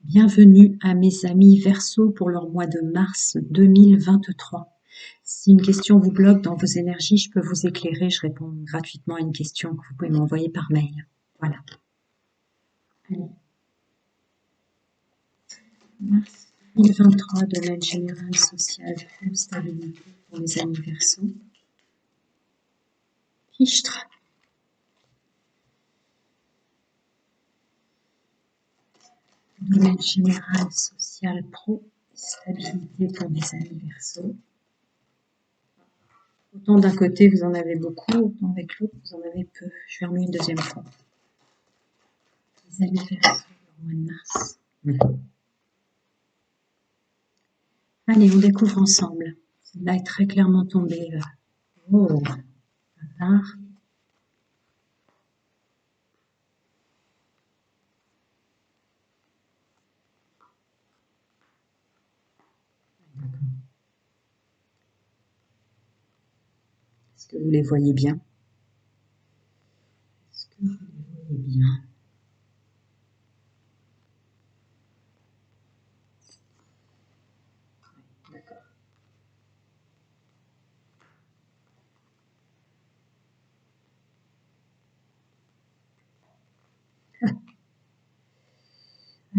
Bienvenue à mes amis Verseau pour leur mois de mars 2023. Si une question vous bloque dans vos énergies, je peux vous éclairer. Je réponds gratuitement à une question que vous pouvez m'envoyer par mail. Voilà. Allez. Mars 2023, domaine général, social, stabilité pour les amis Verseau. Fichtre. Domaine général, social, pro, stabilité pour mes amis Verseau. Autant d'un côté vous en avez beaucoup, autant avec l'autre vous en avez peu. Je vais remuer une deuxième fois. Les amis Verseau, le mois de mars. Allez, on découvre ensemble. Celle-là est très clairement tombée. Oh, hasard. Est-ce que vous les voyez bien? Est-ce que vous les voyez bien? D'accord.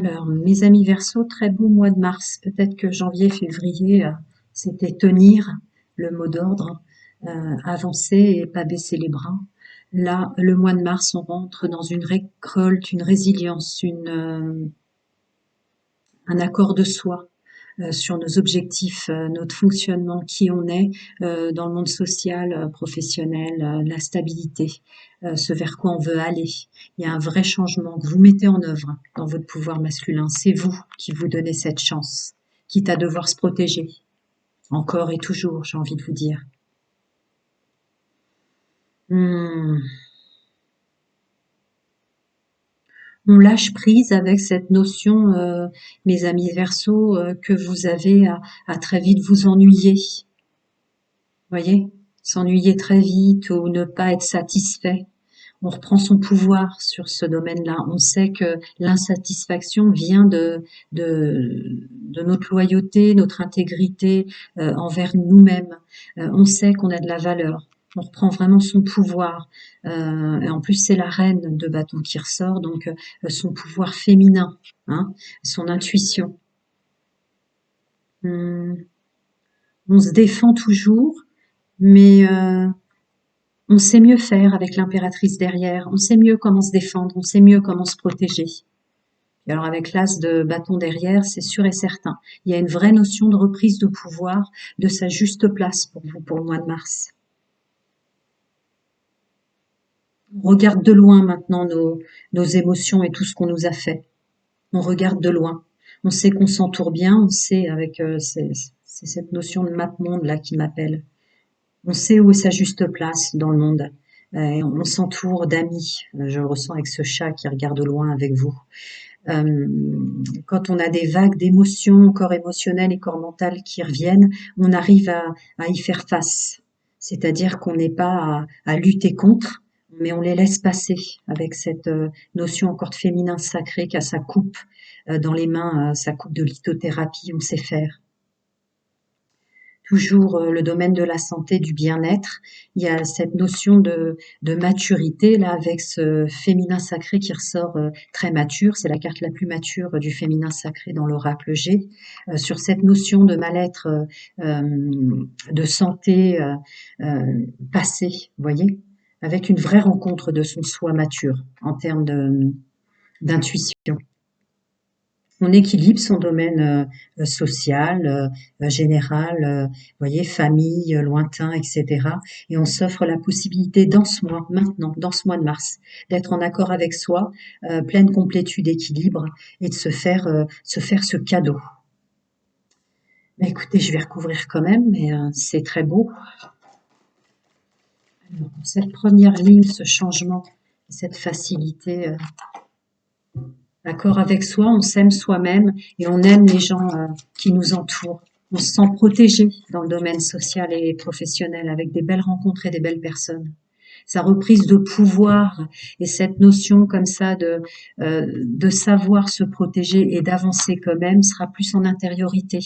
Alors, mes amis Verseau, très beau mois de mars. Peut-être que janvier, février, c'était tenir le mot d'ordre, avancer et pas baisser les bras. Là, le mois de mars, on rentre dans une récolte, une résilience, un accord de soi sur nos objectifs, notre fonctionnement, qui on est dans le monde social, professionnel, la stabilité, ce vers quoi on veut aller. Il y a un vrai changement que vous mettez en œuvre dans votre pouvoir masculin. C'est vous qui vous donnez cette chance, quitte à devoir se protéger. Encore et toujours, j'ai envie de vous dire. Hmm. On lâche prise avec cette notion, mes amis Verseau, que vous avez à très vite vous ennuyer. Voyez, s'ennuyer très vite ou ne pas être satisfait. On reprend son pouvoir sur ce domaine-là. On sait que l'insatisfaction vient de notre loyauté, notre intégrité envers nous-mêmes. On sait qu'on a de la valeur. On reprend vraiment son pouvoir. Et en plus, c'est la reine de bâton qui ressort, donc son pouvoir féminin, hein, son intuition. On se défend toujours, mais on sait mieux faire avec l'impératrice derrière, on sait mieux comment se défendre, on sait mieux comment se protéger. Et alors avec l'as de bâton derrière, c'est sûr et certain, il y a une vraie notion de reprise de pouvoir, de sa juste place pour vous pour le mois de mars. On regarde de loin maintenant nos émotions et tout ce qu'on nous a fait. On regarde de loin. On sait qu'on s'entoure bien, on sait avec c'est cette notion de map monde là qui m'appelle. On sait où est sa juste place dans le monde. On s'entoure d'amis. Je le ressens avec ce chat qui regarde au loin avec vous. Quand on a des vagues d'émotions, corps émotionnel et corps mental qui reviennent, on arrive à y faire face. C'est-à-dire qu'on n'est pas à lutter contre, mais on les laisse passer avec cette notion encore de féminin sacré qui a sa coupe dans les mains, sa coupe de lithothérapie, on sait faire. Toujours le domaine de la santé, du bien-être. Il y a cette notion de maturité là avec ce féminin sacré qui ressort très mature. C'est la carte la plus mature du féminin sacré dans l'oracle G. Sur cette notion de mal-être, de santé passée, vous voyez, avec une vraie rencontre de son soi mature en termes d'intuition. On équilibre son domaine social, général, voyez, famille, lointain, etc. Et on s'offre la possibilité dans ce mois, maintenant, dans ce mois de mars, d'être en accord avec soi, pleine complétude, équilibre, et de se faire ce cadeau. Bah, écoutez, je vais recouvrir quand même, mais c'est très beau. Alors, cette première ligne, ce changement, cette facilité. D'accord avec soi, on s'aime soi-même et on aime les gens qui nous entourent. On se sent protégé dans le domaine social et professionnel avec des belles rencontres et des belles personnes. sa reprise de pouvoir et cette notion comme ça de savoir se protéger et d'avancer quand même sera plus en intériorité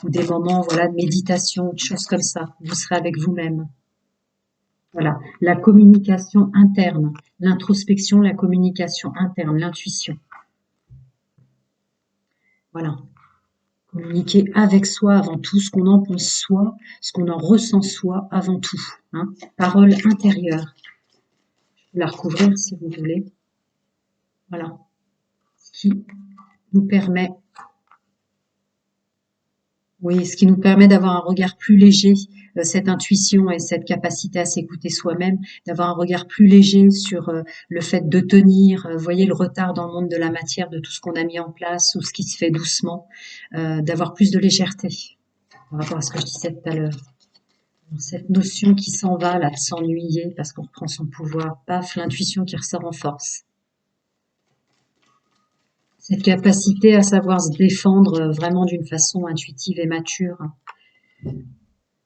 ou des moments voilà de méditation, de choses comme ça. Vous serez avec vous-même. Voilà, la communication interne, l'introspection, la communication interne, l'intuition. Voilà. Communiquer avec soi avant tout, ce qu'on en pense soi, ce qu'on en ressent soi avant tout. Hein. Parole intérieure. Je peux la recouvrir si vous voulez. Voilà. Ce qui nous permet, oui, ce qui nous permet d'avoir un regard plus léger, cette intuition et cette capacité à s'écouter soi-même, d'avoir un regard plus léger sur le fait de tenir, voyez le retard dans le monde de la matière, de tout ce qu'on a mis en place ou ce qui se fait doucement, d'avoir plus de légèreté par rapport à ce que je disais tout à l'heure. Cette notion qui s'en va, là, de s'ennuyer parce qu'on reprend son pouvoir, paf, l'intuition qui ressort en force. Cette capacité à savoir se défendre vraiment d'une façon intuitive et mature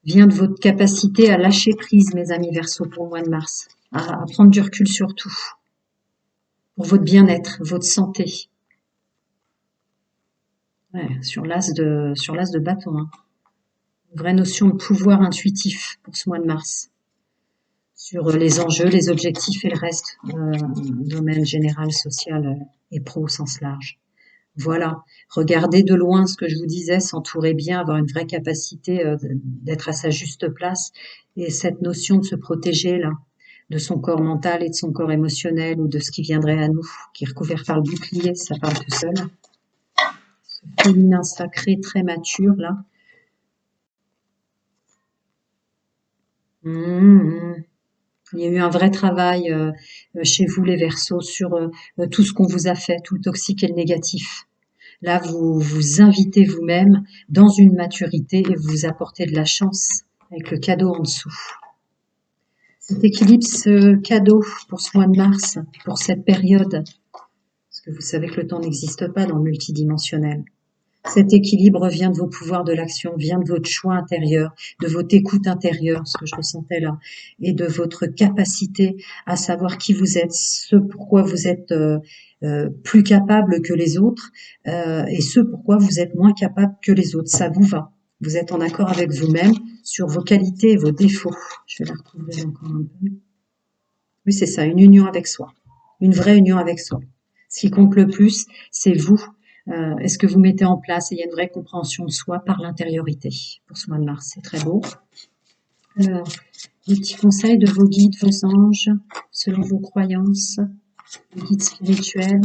vient de votre capacité à lâcher prise, mes amis Verseau, pour le mois de mars, à prendre du recul sur tout, pour votre bien-être, votre santé. Ouais, sur l'as de bâton. Hein. Une vraie notion de pouvoir intuitif pour ce mois de mars. Sur les enjeux, les objectifs et le reste, domaine général, social et pro au sens large. Voilà, regardez de loin ce que je vous disais, s'entourer bien, avoir une vraie capacité d'être à sa juste place et cette notion de se protéger là, de son corps mental et de son corps émotionnel ou de ce qui viendrait à nous, qui est recouvert par le bouclier, ça parle tout seul. Ce féminin sacré très mature là. Il y a eu un vrai travail chez vous les Verseaux sur tout ce qu'on vous a fait, tout le toxique et le négatif. Là, vous vous invitez vous-même dans une maturité et vous vous apportez de la chance avec le cadeau en dessous. Cet équilibre, ce cadeau pour ce mois de mars, pour cette période, parce que vous savez que le temps n'existe pas dans le multidimensionnel. Cet équilibre vient de vos pouvoirs de l'action, vient de votre choix intérieur, de votre écoute intérieure, ce que je ressentais là, et de votre capacité à savoir qui vous êtes, ce pourquoi vous êtes plus capable que les autres, et ce pourquoi vous êtes moins capable que les autres. Ça vous va. Vous êtes en accord avec vous-même sur vos qualités et vos défauts. Je vais la retrouver encore un peu. Oui, c'est ça, une union avec soi. Une vraie union avec soi. Ce qui compte le plus, c'est vous. Est-ce que vous mettez en place et il y a une vraie compréhension de soi par l'intériorité pour ce mois de mars, c'est très beau. Alors, des petits conseils de vos guides, vos anges, selon vos croyances, les guides spirituels.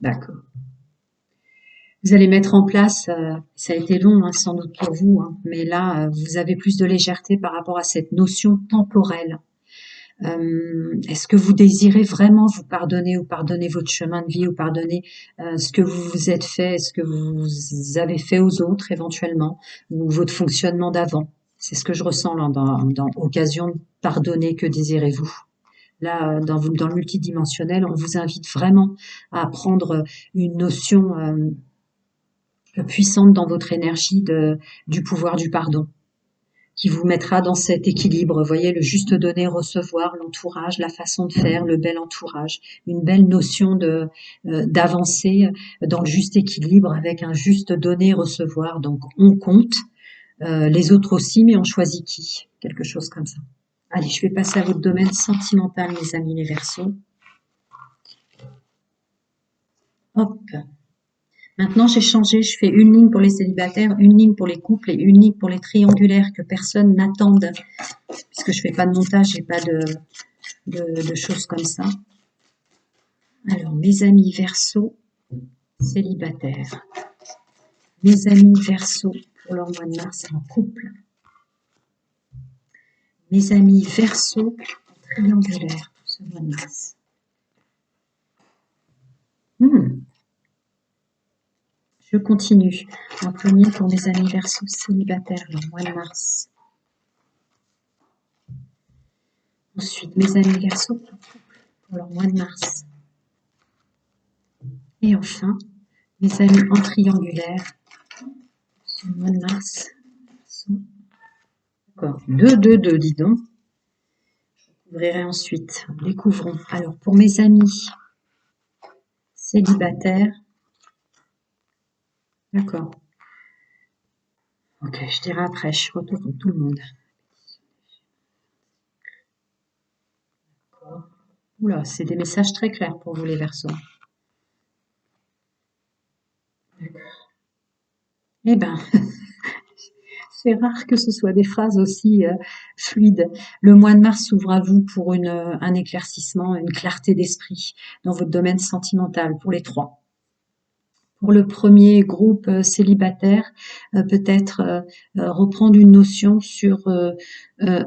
D'accord. Vous allez mettre en place, ça a été long hein, sans doute pour vous, hein, mais là, vous avez plus de légèreté par rapport à cette notion temporelle. Est-ce que vous désirez vraiment vous pardonner ou pardonner votre chemin de vie ou pardonner ce que vous vous êtes fait, ce que vous avez fait aux autres éventuellement ou votre fonctionnement d'avant? C'est ce que je ressens là dans occasion de pardonner, que désirez-vous? Là, dans le multidimensionnel, on vous invite vraiment à prendre une notion puissante dans votre énergie du pouvoir du pardon, qui vous mettra dans cet équilibre. Vous voyez, le juste donner, recevoir, l'entourage, la façon de faire, le bel entourage, une belle notion d'avancer dans le juste équilibre avec un juste donner, recevoir. Donc, on compte, les autres aussi, mais on choisit qui? Quelque chose comme ça. Allez, je vais passer à votre domaine sentimental, mes amis les Verseaux. Hop. Maintenant, j'ai changé, je fais une ligne pour les célibataires, une ligne pour les couples et une ligne pour les triangulaires, que personne n'attende, puisque je fais pas de montage, j'ai pas de choses comme ça. Alors, mes amis Verseaux, célibataires. Mes amis Verseaux, pour leur mois de mars, en couple. Mes amis Verseaux, triangulaires, pour ce mois de mars. Je continue. En premier pour mes amis Verseaux célibataires, le mois de mars. Ensuite, mes amis Verseaux pour leur mois de mars. Et enfin, Mes amis en triangulaire, ce mois de mars. D'accord, 2, 2, 2, dis donc. Je ouvrirai ensuite. Découvrons. Alors, pour mes amis célibataires, d'accord. Ok, je dirai après, je retourne tout le monde. Oula, c'est des messages très clairs pour vous les Verseaux. Eh ben, c'est rare que ce soit des phrases aussi fluides. Le mois de mars s'ouvre à vous pour un éclaircissement, une clarté d'esprit dans votre domaine sentimental, pour les trois. Pour le premier groupe célibataire, peut-être reprendre une notion sur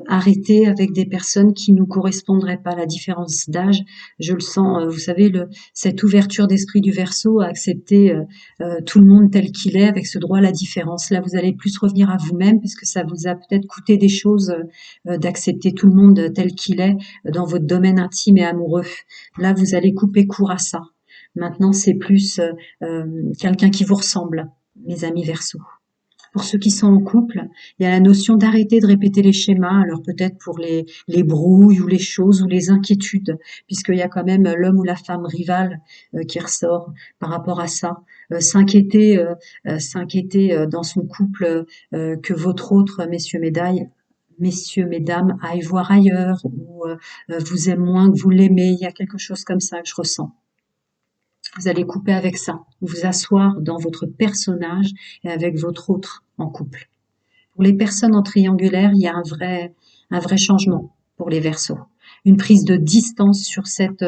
arrêter avec des personnes qui nous correspondraient pas. La différence d'âge, je le sens, vous savez, cette ouverture d'esprit du Verseau à accepter tout le monde tel qu'il est, avec ce droit à la différence. Là, vous allez plus revenir à vous-même, parce que ça vous a peut-être coûté des choses d'accepter tout le monde tel qu'il est dans votre domaine intime et amoureux. Là, vous allez couper court à ça. Maintenant, c'est plus quelqu'un qui vous ressemble, mes amis Verseaux. Pour ceux qui sont en couple, il y a la notion d'arrêter de répéter les schémas, alors peut-être pour les brouilles ou les choses ou les inquiétudes, puisqu'il y a quand même l'homme ou la femme rivale qui ressort par rapport à ça. S'inquiéter dans son couple que votre autre, messieurs, mesdames, aille voir ailleurs, ou vous aime moins que vous l'aimez, il y a quelque chose comme ça que je ressens. Vous allez couper avec ça, vous asseoir dans votre personnage et avec votre autre en couple. Pour les personnes en triangulaire, il y a un vrai changement pour les Verseaux. Une prise de distance sur cette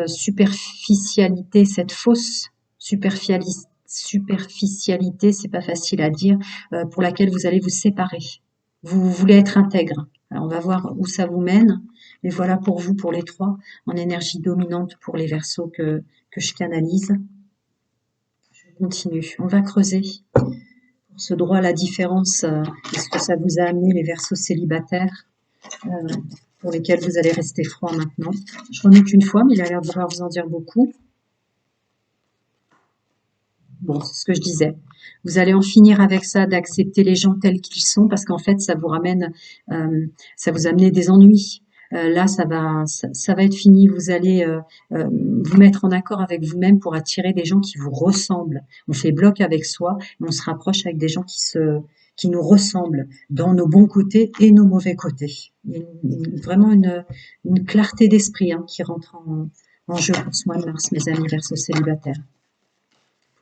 superficialité, cette fausse superficialité, c'est pas facile à dire, pour laquelle vous allez vous séparer. Vous voulez être intègre. Alors on va voir où ça vous mène. Mais voilà pour vous, pour les trois, en énergie dominante pour les Verseaux que je canalise. Je continue. On va creuser pour ce droit à la différence. Est-ce que ça vous a amené les Verseaux célibataires pour lesquels vous allez rester froid maintenant? Je remets qu'une fois, mais il a l'air de vouloir vous en dire beaucoup. Bon, c'est ce que je disais. Vous allez en finir avec ça, d'accepter les gens tels qu'ils sont, parce qu'en fait, ça vous ramène, ça vous amène des ennuis. Là, ça va être fini. Vous allez vous mettre en accord avec vous-même pour attirer des gens qui vous ressemblent. On fait bloc avec soi, et on se rapproche avec des gens qui nous ressemblent dans nos bons côtés et nos mauvais côtés. Il y a vraiment une clarté d'esprit qui rentre en jeu pour ce mois de mars, mes amis Verseaux célibataires.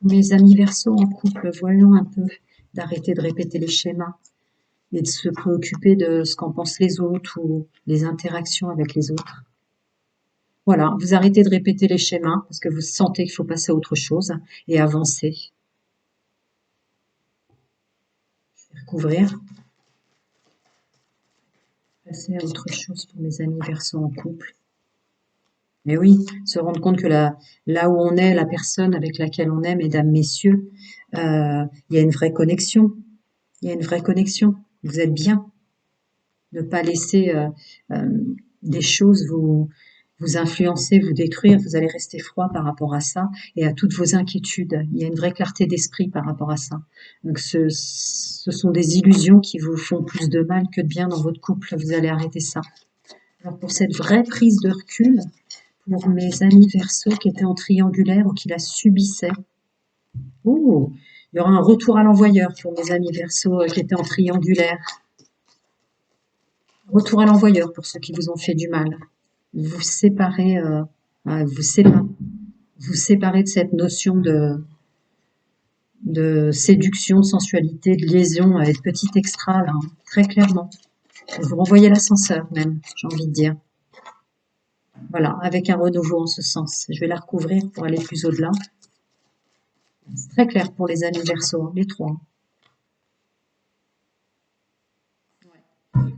Pour mes amis Verseaux en couple, voyons un peu d'arrêter de répéter les schémas et de se préoccuper de ce qu'en pensent les autres ou les interactions avec les autres. Voilà, vous arrêtez de répéter les schémas parce que vous sentez qu'il faut passer à autre chose et avancer. Je vais recouvrir. Passer à autre chose pour mes amis Verseaux en couple. Mais oui, se rendre compte que là où on est, la personne avec laquelle on est, mesdames, messieurs, il y a une vraie connexion. Il y a une vraie connexion. Vous êtes bien. Ne pas laisser des choses vous influencer, vous détruire. Vous allez rester froid par rapport à ça et à toutes vos inquiétudes. Il y a une vraie clarté d'esprit par rapport à ça. Donc ce sont des illusions qui vous font plus de mal que de bien dans votre couple. Vous allez arrêter ça. Alors pour cette vraie prise de recul, pour mes amis Verseaux qui étaient en triangulaire ou qui la subissaient, il y aura un retour à l'envoyeur pour mes amis Verseaux qui étaient en triangulaire. Retour à l'envoyeur pour ceux qui vous ont fait du mal. Vous séparez, vous séparez de cette notion de séduction, de sensualité, de liaison et de petit extra, là, très clairement. Vous renvoyez l'ascenseur même, j'ai envie de dire. Voilà, avec un renouveau en ce sens. Je vais la recouvrir pour aller plus au-delà. C'est très clair pour les amis Verseaux, les trois.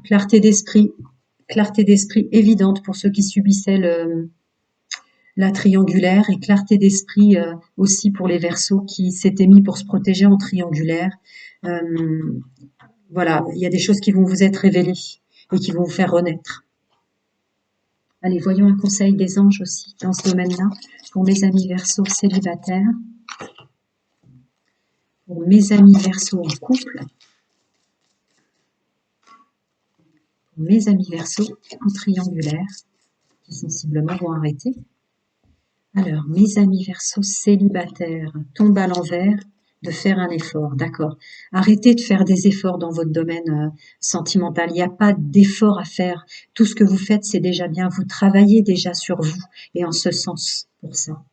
Clarté d'esprit évidente pour ceux qui subissaient la triangulaire et clarté d'esprit aussi pour les Verseaux qui s'étaient mis pour se protéger en triangulaire. Voilà, il y a des choses qui vont vous être révélées et qui vont vous faire renaître. Allez, voyons un conseil des anges aussi dans ce domaine-là pour mes amis Verseaux célibataires. Pour mes amis Verseau en couple, pour mes amis Verseau en triangulaire, qui sensiblement vont arrêter. Alors, mes amis Verseau célibataires, tombe à l'envers, de faire un effort, d'accord. Arrêtez de faire des efforts dans votre domaine sentimental. Il n'y a pas d'effort à faire. Tout ce que vous faites, c'est déjà bien. Vous travaillez déjà sur vous et en ce sens pour ça.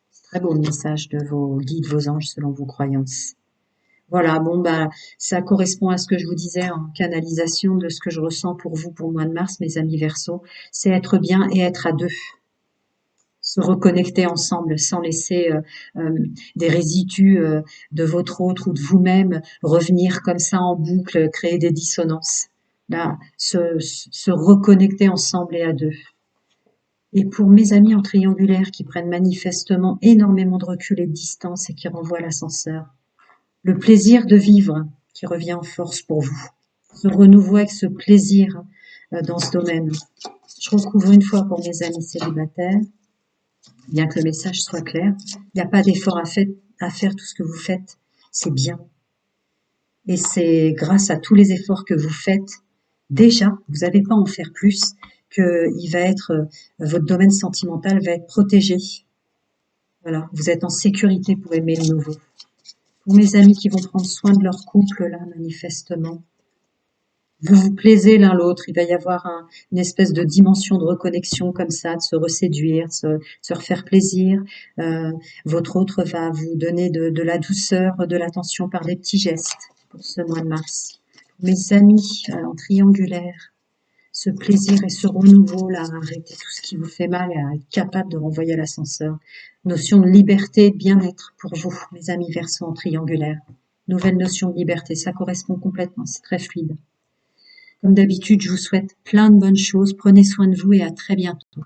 C'est très beau le message de vos guides, vos anges, selon vos croyances. Voilà, bon, bah, ça correspond à ce que je vous disais en canalisation de ce que je ressens pour vous pour le mois de mars, mes amis Verseau. C'est être bien et être à deux. Se reconnecter ensemble sans laisser des résidus de votre autre ou de vous-même revenir comme ça en boucle, créer des dissonances. Là, se reconnecter ensemble et à deux. Et pour mes amis en triangulaire qui prennent manifestement énormément de recul et de distance et qui renvoient l'ascenseur, le plaisir de vivre qui revient en force pour vous. Ce renouveau avec ce plaisir dans ce domaine. Je recouvre une fois pour mes amis célibataires. Bien que le message soit clair, il n'y a pas d'effort à faire, tout ce que vous faites, c'est bien. Et c'est grâce à tous les efforts que vous faites, déjà, vous n'avez pas à en faire plus, que votre domaine sentimental va être protégé. Voilà, vous êtes en sécurité pour aimer le nouveau. Pour mes amis qui vont prendre soin de leur couple, là, manifestement, vous vous plaisez l'un l'autre, il va y avoir une espèce de dimension de reconnexion comme ça, de se reséduire, de se refaire plaisir. Votre autre va vous donner de la douceur, de l'attention par des petits gestes pour ce mois de mars. Mes amis en triangulaire, ce plaisir et ce renouveau là, arrêtez tout ce qui vous fait mal et à être capable de renvoyer à l'ascenseur. Notion de liberté et de bien-être pour vous, mes amis Verseau en triangulaire. Nouvelle notion de liberté, ça correspond complètement, c'est très fluide. Comme d'habitude, je vous souhaite plein de bonnes choses. Prenez soin de vous et à très bientôt.